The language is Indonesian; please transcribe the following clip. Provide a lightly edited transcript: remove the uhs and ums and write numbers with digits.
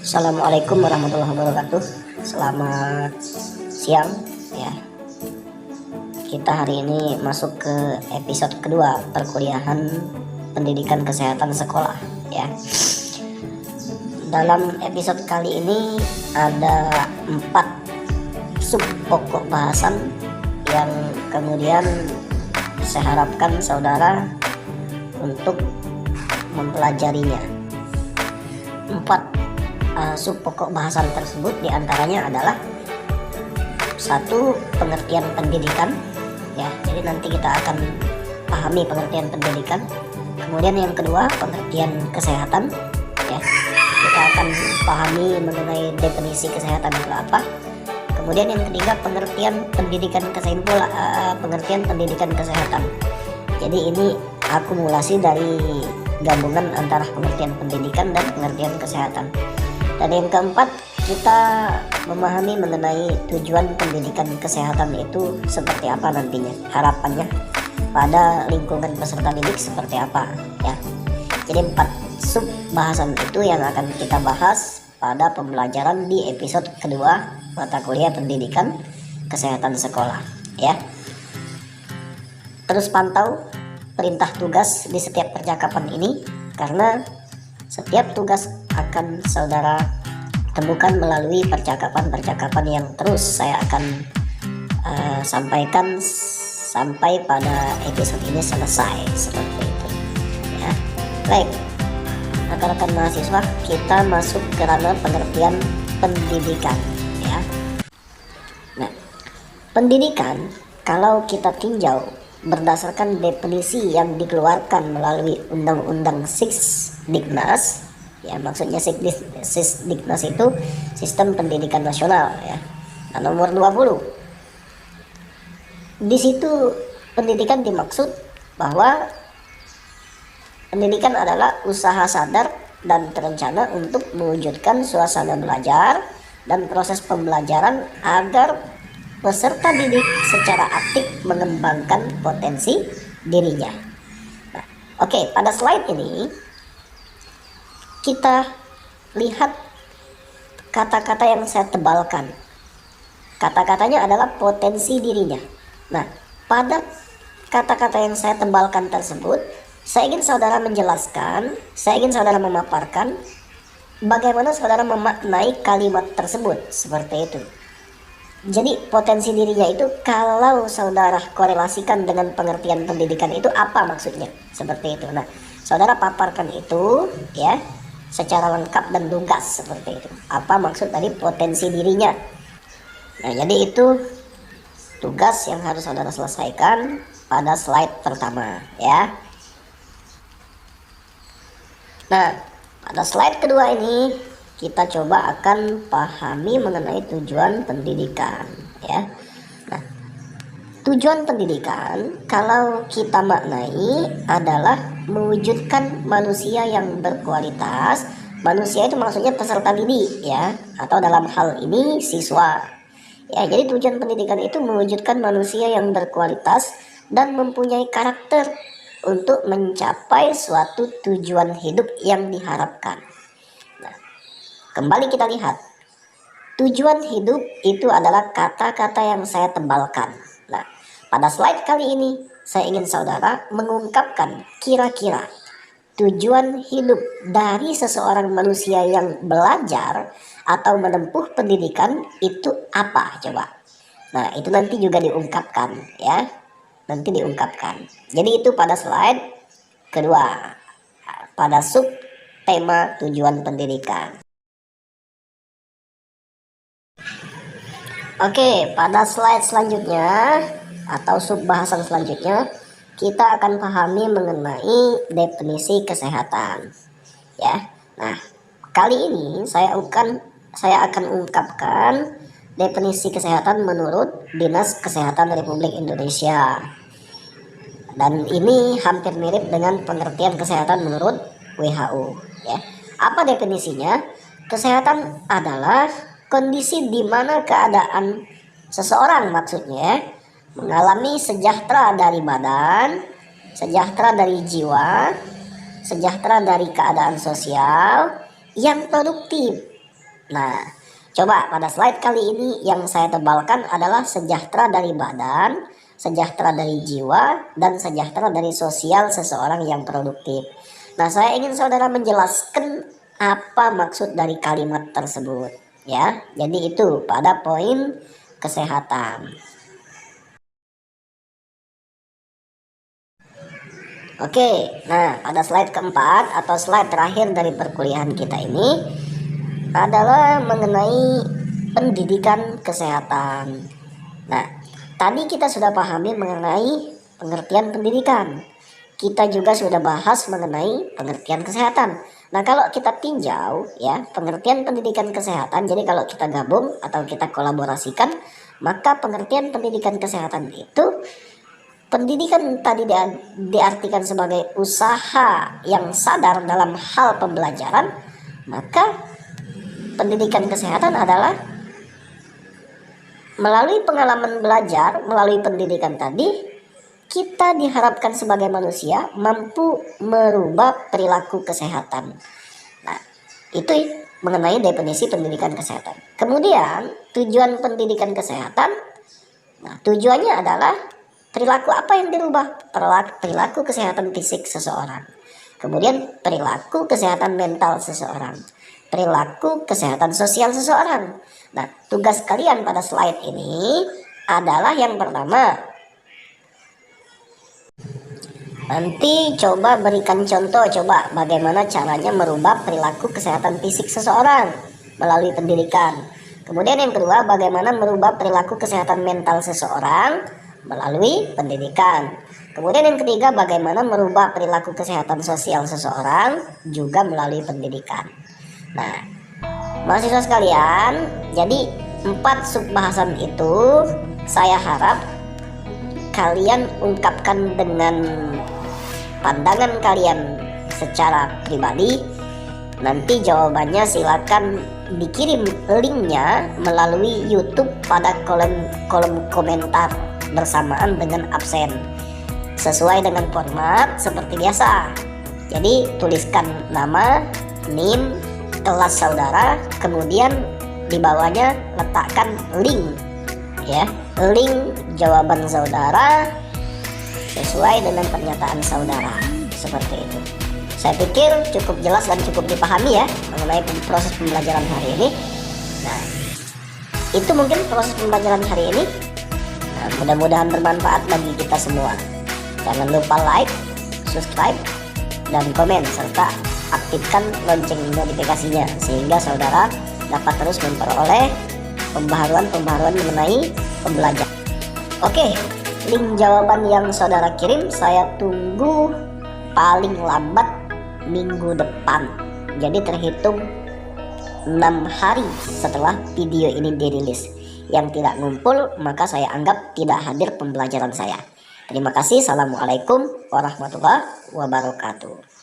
Assalamualaikum warahmatullahi wabarakatuh. Selamat siang ya. Kita hari ini masuk ke episode kedua perkuliahan pendidikan kesehatan sekolah ya. Dalam episode kali ini ada 4 sub pokok bahasan yang kemudian saya harapkan saudara untuk mempelajarinya. 4 sub pokok bahasan tersebut diantaranya adalah 1. Pengertian pendidikan ya, jadi nanti kita akan pahami pengertian pendidikan. Kemudian yang kedua, pengertian kesehatan ya, kita akan pahami mengenai definisi kesehatan itu apa. Kemudian yang ketiga, pengertian pendidikan kesehatan. Jadi ini akumulasi dari gabungan antara pengertian pendidikan dan pengertian kesehatan. Dan yang keempat, kita memahami mengenai tujuan pendidikan kesehatan itu seperti apa nantinya, harapannya pada lingkungan peserta didik seperti apa ya. Jadi 4 sub bahasan itu yang akan kita bahas pada pembelajaran di episode kedua mata kuliah pendidikan kesehatan sekolah ya. Terus pantau perintah tugas di setiap percakapan ini, karena setiap tugas akan saudara temukan melalui percakapan-percakapan yang terus saya akan sampaikan sampai pada episode ini selesai, seperti itu ya. Baik, rekan-rekan mahasiswa, kita masuk ke ranah pengertian pendidikan ya. Nah, pendidikan kalau kita tinjau berdasarkan definisi yang dikeluarkan melalui Undang-Undang Sisdiknas ya, maksudnya Sisdiknas itu Sistem Pendidikan Nasional ya, nomor 20. Di situ pendidikan dimaksud bahwa pendidikan adalah usaha sadar dan terencana untuk mewujudkan suasana belajar dan proses pembelajaran agar peserta didik secara aktif mengembangkan potensi dirinya. Nah, oke, pada slide ini kita lihat kata-kata yang saya tebalkan. Kata-katanya adalah potensi dirinya. Nah, pada kata-kata yang saya tebalkan tersebut, saya ingin saudara menjelaskan, saya ingin saudara memaparkan bagaimana saudara memaknai kalimat tersebut, seperti itu. Jadi potensi dirinya itu kalau saudara korelasikan dengan pengertian pendidikan itu apa maksudnya, seperti itu. Nah, saudara paparkan itu ya secara lengkap dan lugas, seperti itu. Apa maksud dari potensi dirinya? Nah, jadi itu tugas yang harus saudara selesaikan pada slide pertama ya. Nah, pada slide kedua ini kita coba akan pahami mengenai tujuan pendidikan ya. Nah, tujuan pendidikan kalau kita maknai adalah mewujudkan manusia yang berkualitas. Manusia itu maksudnya peserta didik ya, atau dalam hal ini siswa ya. Jadi tujuan pendidikan itu mewujudkan manusia yang berkualitas dan mempunyai karakter untuk mencapai suatu tujuan hidup yang diharapkan. Kembali kita lihat, tujuan hidup itu adalah kata-kata yang saya tebalkan. Nah, pada slide kali ini saya ingin saudara mengungkapkan kira-kira tujuan hidup dari seseorang manusia yang belajar atau menempuh pendidikan itu apa coba. Nah, itu nanti juga diungkapkan ya. Nanti diungkapkan. Jadi itu pada slide kedua, pada sub tema tujuan pendidikan. Oke, pada slide selanjutnya atau sub bahasan selanjutnya kita akan pahami mengenai definisi kesehatan ya. Nah, kali ini saya akan ungkapkan definisi kesehatan menurut Dinas Kesehatan Republik Indonesia. Dan ini hampir mirip dengan pengertian kesehatan menurut WHO ya. Apa definisinya? Kesehatan adalah kondisi di mana keadaan seseorang maksudnya mengalami sejahtera dari badan, sejahtera dari jiwa, sejahtera dari keadaan sosial yang produktif Nah, coba pada slide kali ini yang saya tebalkan adalah sejahtera dari badan, sejahtera dari jiwa, dan sejahtera dari sosial seseorang yang produktif. Nah, saya ingin saudara menjelaskan apa maksud dari kalimat tersebut, ya. Jadi itu pada poin kesehatan. Oke, nah pada slide keempat atau slide terakhir dari perkuliahan kita ini adalah mengenai pendidikan kesehatan. Nah, tadi kita sudah pahami mengenai pengertian pendidikan. Kita juga sudah bahas mengenai pengertian kesehatan. Nah, kalau kita tinjau ya, pengertian pendidikan kesehatan, jadi kalau kita gabung atau kita kolaborasikan, maka pengertian pendidikan kesehatan itu, pendidikan tadi diartikan sebagai usaha yang sadar dalam hal pembelajaran, maka pendidikan kesehatan adalah melalui pengalaman belajar, melalui pendidikan tadi, kita diharapkan sebagai manusia mampu merubah perilaku kesehatan. Nah, itu mengenai definisi pendidikan kesehatan. Kemudian, tujuan pendidikan kesehatan, nah tujuannya adalah perilaku apa yang dirubah? Perilaku kesehatan fisik seseorang. Kemudian perilaku kesehatan mental seseorang. Perilaku kesehatan sosial seseorang. Nah, tugas kalian pada slide ini adalah yang pertama. Nanti coba berikan contoh, coba bagaimana caranya merubah perilaku kesehatan fisik seseorang melalui pendidikan. Kemudian yang kedua, bagaimana merubah perilaku kesehatan mental seseorang melalui pendidikan. Kemudian yang ketiga, bagaimana merubah perilaku kesehatan sosial seseorang juga melalui pendidikan. Nah, mahasiswa sekalian, jadi 4 subbahasan itu saya harap kalian ungkapkan dengan pandangan kalian secara pribadi. Nanti jawabannya silakan dikirim linknya melalui YouTube pada kolom komentar bersamaan dengan absen sesuai dengan format seperti biasa. Jadi tuliskan nama, NIM, kelas saudara, kemudian di bawahnya letakkan link ya, link jawaban saudara sesuai dengan pernyataan saudara, seperti itu. Saya pikir cukup jelas dan cukup dipahami ya mengenai proses pembelajaran hari ini. Nah, itu mungkin proses pembelajaran hari ini. Nah, mudah-mudahan bermanfaat bagi kita semua. Jangan lupa like, subscribe, dan komen, serta aktifkan lonceng notifikasinya sehingga saudara dapat terus memperoleh pembaharuan mengenai pembelajaran. Oke, link jawaban yang saudara kirim saya tunggu paling lambat minggu depan. Jadi terhitung 6 hari setelah video ini dirilis. Yang tidak ngumpul maka saya anggap tidak hadir pembelajaran saya. Terima kasih. Assalamualaikum warahmatullahi wabarakatuh.